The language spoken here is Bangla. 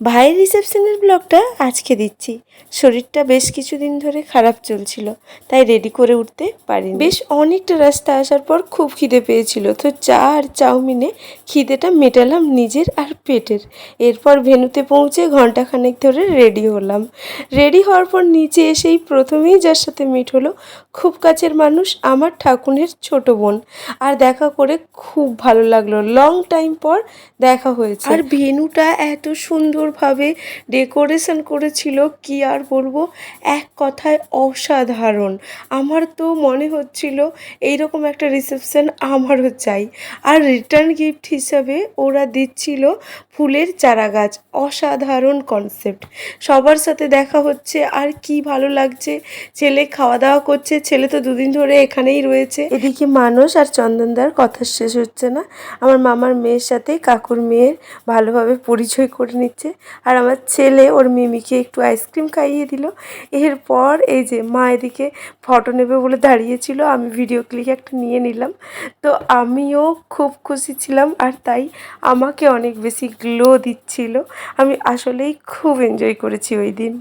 ভাইয়ের রিসেপশনের ব্লগটা আজকে দিচ্ছি। শরীরটা বেশ কিছুদিন ধরে খারাপ চলছিল, তাই রেডি করে উঠতে পারিনি। বেশ অনেকটা রাস্তা আসার পর খুব খিদে পেয়েছিল, তো চা আর চাউমিনে খিদেটা মেটালাম নিজের আর পেটের। এরপর ভেন্যুতে পৌঁছে ঘন্টাখানেক ধরে রেডি হলাম। রেডি হওয়ার পর নিচে এসেই প্রথমেই যার সাথে মিট হলো, খুব কাছের মানুষ, আমার ঠাকুরের ছোট বোন। আর দেখা করে খুব ভালো লাগলো, লং টাইম পর দেখা হয়েছে। আর ভেন্যুটা এত সুন্দরভাবে ডেকোরেশন করেছিল, কি আর বলবো, এক কথায় অসাধারণ। আমার তো মনে হচ্ছিল এইরকম একটা রিসেপশন আমারও চাই। আর রিটার্ন গিফট হিসাবে ওরা দিচ্ছিল ফুলের চারা গাছ। অসাধারণ কনসেপ্ট। সবার সাথে দেখা হচ্ছে আর কি ভালো লাগছে। ছেলে খাওয়া দাওয়া করছে, ছেলে তো দুদিন ধরে এখানেই রয়েছে। এদিকে মানস আর চন্দনদার কথা শেষ হচ্ছে না। আমার মামার মেয়ের সাথে কাকুর মেয়ের ভালোভাবে পরিচয় করে নিচ্ছে। আর আমার ছেলে ওর মিমিকে একটু আইসক্রিম খাইয়ে দিল। এরপর এই যে মা এদিকে ফটো নেবে বলে দাঁড়িয়েছিল, আমি ভিডিও ক্লিক একটা নিয়ে নিলাম। তো আমিও খুব খুশি ছিলাম, আর তাই আমাকে অনেক বেশি গ্লো দিচ্ছিল। আমি আসলেই খুব এনজয় করেছি ওই দিন।